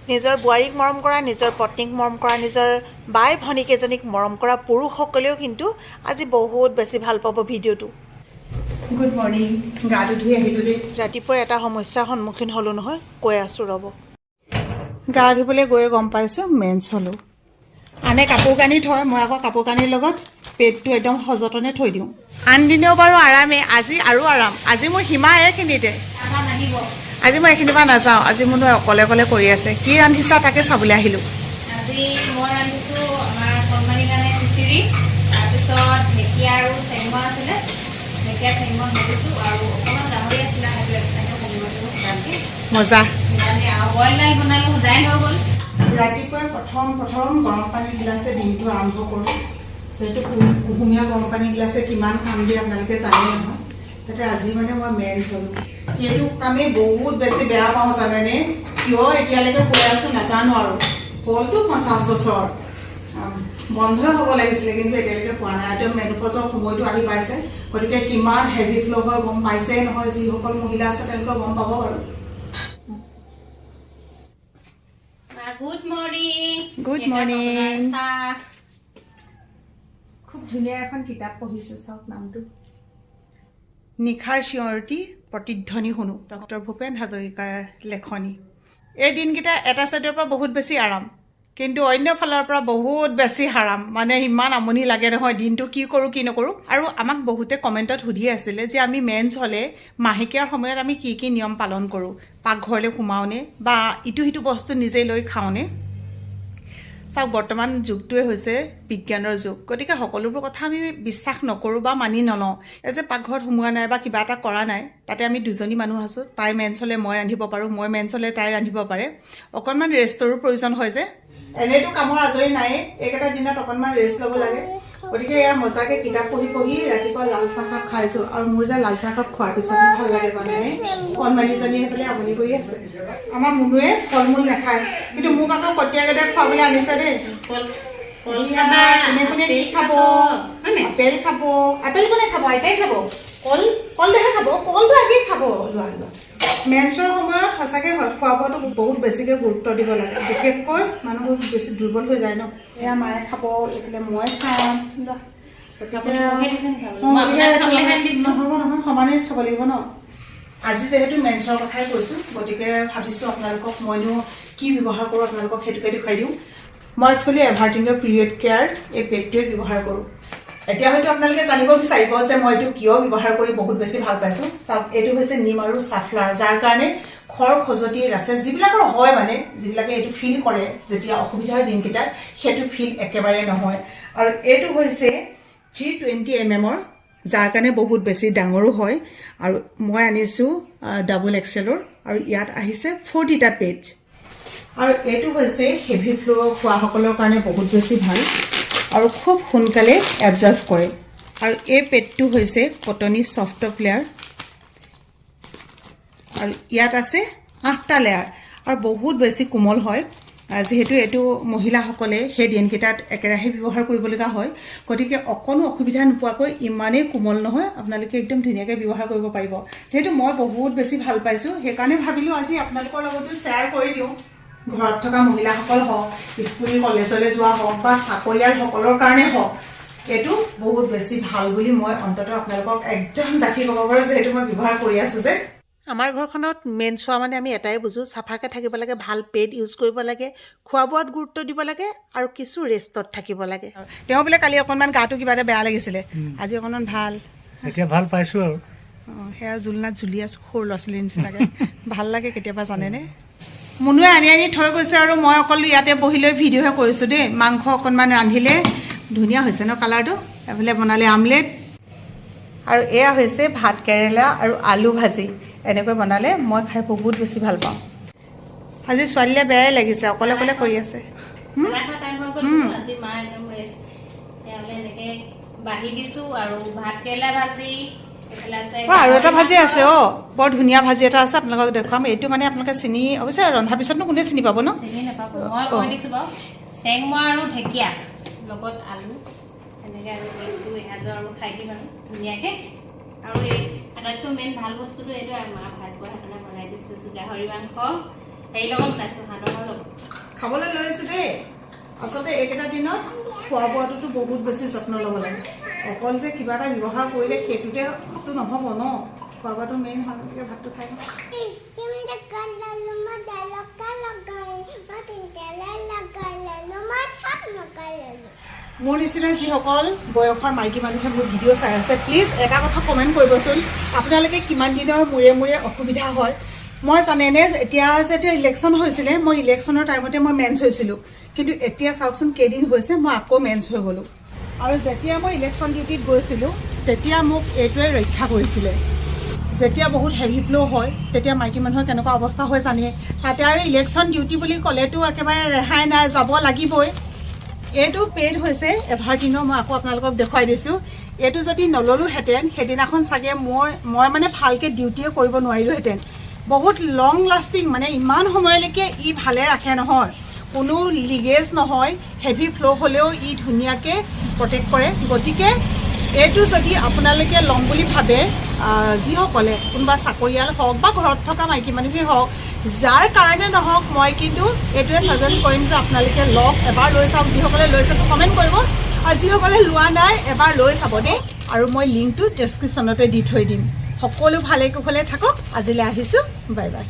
নিজৰ বুঢ়াৰীক মৰম কৰা, নিজৰ পত্নীক মৰম কৰা, নিজৰ বাই ভনীকেইজনীক মৰম কৰা পুৰুষসকলেও কিন্তু আজি বহুত বেছি ভাল পাব ভিডিঅ'টো। Good morning. গাটো ধুই আহিলোঁ দেই। ৰাতিপুৱাই এটা সমস্যাৰ সন্মুখীন হ'লোঁ নহয়, কৈ আছোঁ ৰ'ব। গা ধুবলৈ গৈয়ে গম পাইছোঁ মেঞ্চ হ'লোঁ। আনে কাপোৰ কানি থয়, মই আকৌ কাপোৰ কানিৰ লগত পেটটো একদম সযতনে থৈ দিওঁ। আন দিনেও বাৰু আৰামেই, আজি আৰু আৰাম। আজি মোৰ সীমা এইখিনিতে, আজি মই এইখিনিৰ পৰা নাযাওঁ। আজি মোৰ অকলে অকলে কৰি আছে। কি ৰান্ধিছা তাকে চাবলৈ আহিলোঁ। আজি মই ৰান্ধিছোঁ আমাৰ কণমানিৰ কাৰণে খিচিৰি, তাৰপিছত ঢেকীয়া আৰু চেংমৰা আছিলে, ঢেকীয়া চেংমৰা ভাজিছোঁ আৰু অকণমান গাহৰি আছিলে, সেইটো এক্সট্ৰাকৈ ভাজিব লাগিব। মজা। সেইকাৰণে আৰু বইল দাইল বনালোঁ, দাইল হৈ গ'ল। ৰাতিপুৱাই প্ৰথম গৰম পানী গিলাচে দিনটো আৰম্ভ কৰোঁ। যিহেতু কুহুমীয়া গৰম পানী গিলাচে কিমান কাম দিয়ে আপোনালোকে জানে নহয়। তাতে আজি মানে মই মেঞ্চ হ'লোঁ। সেইটো কামেই বহুত বেছি বেয়া পাওঁ জানেনে। কিয় এতিয়ালৈকে কৈ আছোঁ নাজানো আৰু। হ'লতো 50 বছৰ, বন্ধই হ'ব লাগিছিলে, কিন্তু এতিয়ালৈকে পোৱা নাই। একদম মেনোপজৰ সময়টো আহি পাইছে, গতিকে কিমান হেভি ফ্ল' হয় গম পাইছেই নহয়। যিসকল মহিলা আছে তেওঁলোকে গম পাব বাৰু। Good morning. Good morning. চাহ খুব ধুনীয়া এখন কিতাপ পঢ়িছোঁ, চাওক নামটো। নিশাৰ চিঞৰতি প্ৰতিধ্বনি শুনো, ডক্টৰ ভূপেন হাজৰিকাৰ লেখনি। এই দিনকেইটা এটা ছাইডৰ পৰা বহুত বেছি আৰাম, কিন্তু অন্য ফালৰ পৰা বহুত বেছি হাৰাম। মানে ইমান আমনি লাগে নহয়, দিনটো কি কৰোঁ কি নকৰোঁ। আৰু আমাক বহুতে কমেণ্টত সুধি আছিলে যে আমি মেঞ্চ হ'লে মাহেকীয়াৰ সময়ত আমি কি কি নিয়ম পালন কৰোঁ, পাকঘৰলৈ সোমাওঁনে বা ইটো সিটো বস্তু নিজেই লৈ খাওঁনে। চাওক, বৰ্তমান যুগটোৱে হৈছে বিজ্ঞানৰ যুগ, গতিকে সকলোবোৰ কথা আমি বিশ্বাস নকৰোঁ বা মানি নলওঁ। এই যে পাকঘৰত সোমোৱা নাই বা কিবা এটা কৰা নাই, তাতে আমি দুজনী মানুহ আছোঁ। তাই মেঞ্চ হ'লে মই ৰান্ধিব পাৰোঁ, মই মেঞ্চ হ'লে তাই ৰান্ধিব পাৰে। অকণমান ৰেষ্টৰো প্ৰয়োজন হয় যে। এনেইতো কামৰ আজৰি নায়েই, এইকেইটা দিনত অকণমান ৰেষ্ট ল'ব লাগে। গতিকে এয়া মজাকৈ কিতাপ পঢ়ি পঢ়ি ৰাতিপুৱা লাল চাহকাপ খাইছোঁ। আৰু মোৰ যে লাল চাহকাপ খোৱাৰ পিছতহে ভাল লাগে জানেনে। কণমানিজনী সেইফালে আমনি কৰি আছে। আমাৰ মুনুৱে ফল মূল নাখায়, কিন্তু মোক আকৌ কটীয়াকেইটা খুৱাবলৈ আনিছে দেই। কোনে কোনে কি খাব? আপেল খাব। আপেল কোনে খাব? আইতাই খাব। কলদেহে খাব। কলটো আগেই খাব। লোৱা লোৱা। মেঞ্চৰ সময়ত সঁচাকৈ খোৱা বোৱাটো বহুত বেছিকৈ গুৰুত্ব দিব লাগে, বিশেষকৈ মানুহবোৰ বেছি দুৰ্বল হৈ যায় ন। এয়া মায়ে খাব, এইফালে মই খাম। নহ'ব নহয়, সমানেই খাব লাগিব ন। আজি যিহেতু মেঞ্চৰ কথাই কৈছোঁ, গতিকে ভাবিছোঁ আপোনালোকক মইনো কি ব্যৱহাৰ কৰোঁ আপোনালোকক সেইটোকে দেখুৱাই দিওঁ। মই একচুৱেলি এভাৰটিনৰ পিৰিয়ড কেয়াৰ এই পেকটোৱে ব্যৱহাৰ কৰোঁ। এতিয়া হয়তো আপোনালোকে জানিব বিচাৰিব যে মই এইটো কিয় ব্যৱহাৰ কৰি বহুত বেছি ভাল পাইছোঁ। চাওক, এইটো হৈছে নিম আৰু চাফলাৰ, যাৰ কাৰণে খৰ খজুৱতি ৰাচেছ যিবিলাকৰ হয়, মানে যিবিলাকে এইটো ফিল কৰে যেতিয়া অসুবিধাৰ দিনকেইটাত, সেইটো ফিল একেবাৰে নহয়। আৰু এইটো হৈছে 320 mm, যাৰ কাৰণে বহুত বেছি ডাঙৰো হয়। আৰু মই আনিছোঁ ডাবল এক্সেলৰ, আৰু ইয়াত আহিছে 40টা পেজ। আৰু এইটো হৈছে হেভি ফ্ল'ৰ খোৱাসকলৰ কাৰণে বহুত বেছি ভাল আৰু খুব সোনকালে এবজৰ্ভ কৰে। আৰু এই পেডটো হৈছে কটনী ছফ্ট টপ লেয়াৰ, আৰু ইয়াত আছে 8টা লেয়াৰ আৰু বহুত বেছি কোমল হয়। যিহেতু এইটো মহিলাসকলে সেই দিনকেইটাত একেৰাহে ব্যৱহাৰ কৰিবলগা হয়, গতিকে অকণো অসুবিধা নোপোৱাকৈ ইমানেই কোমল নহয়, আপোনালোকে একদম ধুনীয়াকৈ ব্যৱহাৰ কৰিব পাৰিব। যিহেতু মই বহুত বেছি ভাল পাইছোঁ, সেইকাৰণে ভাবিলোঁ আজি আপোনালোকৰ লগতো শ্বেয়াৰ কৰি দিওঁ। ঘৰত থকা মহিলাসকল হওক, স্কুল কলেজলৈ যোৱা হওক বা চাকৰিয়ালসকলৰ কাৰণে হওক, এইটো বহুত বেছি ভাল বুলি মই অন্ততঃ আপোনালোকক একদম ডাঠি ক'ব পাৰোঁ, যিহেতু মই ব্যৱহাৰ কৰি আছোঁ যে। আমাৰ ঘৰখনত মেঞ্চ হোৱা মানে আমি এটাই বুজোঁ, চাফাকৈ থাকিব লাগে, ভাল পেড ইউজ কৰিব লাগে, খোৱা বোৱাত গুৰুত্ব দিব লাগে আৰু কিছু ৰেষ্টত থাকিব লাগে। তেওঁ বোলে কালি অকণমান গাটো কিবা এটা বেয়া লাগিছিলে, আজি অকণমান ভাল, এতিয়া ভাল পাইছোঁ আৰু। সেয়া জোলনাত ঝুলি আছোঁ সৰু ল'ৰা ছোৱালীৰ নিচিনাকৈ। ভাল লাগে কেতিয়াবা জানেনে। মুনুৱে আনি আনি থৈ গৈছে আৰু মই অকল ইয়াতে বহি লৈ ভিডিঅ'হে কৰিছোঁ দেই। মাংস অকণমান ৰান্ধিলে, ধুনীয়া হৈছে ন কালাৰটো। এফালে বনালে আমলেট, আৰু এয়া হৈছে ভাত কেৰেলা আৰু আলু ভাজি। এনেকৈ বনালে মই খাই বহুত বেছি ভাল পাওঁ। আজি ছোৱালীলে বেয়াই লাগিছে, অকলে অকলে কৰি আছে। আজি মা একদম ৰেষ্ট। তেতিয়াহ'লে এনেকৈ বাঢ়ি দিছোঁ আৰু ভাত কেৰেলা ভাজি। আৰু এটা ভাজি আছে, বৰ ধুনীয়া ভাজি এটা আছে, আপোনালোকক দেখুৱাম। এইটো মানে আপোনালোকে চিনি, অৱশ্যে ৰন্ধাৰ পিছতনো কোনে চিনি পাব ন? চিনি নাপাব, মই কৈ দিছোঁ বাৰু। চেংমৰা আৰু ঢেকীয়া লগত আলু, এনেকৈ আৰু এইটো এসাঁজৰ আৰু খাই দিম আৰু ধুনীয়াকৈ। আৰু এই আটাইতকৈ মেইন ভাল বস্তুটো এইটো, আৰু মা ভাত পোৱা সেইকাৰণে বনাই দিছোঁ। গাহৰি মাংস হেৰি লগত বনাইছোঁ, সান্দহৰ লগত। খাবলৈ লৈ আছোঁ দেই। আচলতে এইকেইটা দিনত খোৱা বোৱাটোতো বহুত বেছি যত্ন ল'ব লাগে। অকল যে কিবা এটা ব্যৱহাৰ কৰিলে সেইটোতেতো নহ'ব ন, খোৱা বোৱাটো মেইন হয়। গতিকে ভাতটো খাই লওঁ। মোৰ নিচিনা যিসকল বয়সৰ মাইকী মানুহে মোৰ ভিডিঅ' চাই আছে, প্লিজ এটা কথা কমেণ্ট কৰিবচোন, আপোনালোকে কিমান দিনৰ মূৰে মূৰে অসুবিধা হয়। মই জানেনে, এতিয়া যেতিয়া ইলেকশ্যন হৈছিলে, মই ইলেকশ্যনৰ টাইমতে মই মেন্স হৈছিলোঁ, কিন্তু এতিয়া চাওকচোন কেইদিন হৈছে মই আকৌ মেন্স হৈ গ'লোঁ। আৰু যেতিয়া মই ইলেকশ্যন ডিউটিত গৈছিলোঁ তেতিয়া মোক এইটোৱে ৰক্ষা কৰিছিলে। যেতিয়া বহুত হেভি ফ্ল' হয় তেতিয়া মাইকী মানুহৰ কেনেকুৱা অৱস্থা হয় জানে। তাতে আৰু ইলেকশ্যন ডিউটি বুলি ক'লেতো একেবাৰে ৰেহাই নাই, যাব লাগিবই। এইটো পেইড হৈছে এভাৰটিনৰ, মই আকৌ আপোনালোকক দেখুৱাই দিছোঁ। এইটো যদি নল'লোহেঁতেন সেইদিনাখন চাগে মই মানে ভালকৈ ডিউটিয়ে কৰিব নোৱাৰিলোহেঁতেন। বহুত লং লাষ্টিং, মানে ইমান সময়লৈকে ই ভালে ৰাখে নহয়, কোনো লিগেজ নহয়, হেভি ফ্ল' হ'লেও ই ধুনীয়াকৈ প্ৰটেক্ট কৰে। গতিকে এইটো যদি আপোনালোকে ল'ম বুলি ভাবে, যিসকলে কোনোবা চাকৰিয়াল হওক বা ঘৰত থকা মাইকী মানুহেই হওক, যাৰ কাৰণে নহওক, মই কিন্তু এইটোৱে ছাজেষ্ট কৰিম যে আপোনালোকে লওক, এবাৰ লৈ চাওক। যিসকলে লৈছেতো কমেণ্ট কৰিব, আৰু যিসকলে লোৱা নাই এবাৰ লৈ চাব দেই। আৰু মই লিংকটো ডেছক্ৰিপশ্যনতে দি থৈ দিম। সকলো ভালে কুশলে থাকক। আজিলৈ আহিছোঁ, বাই বাই।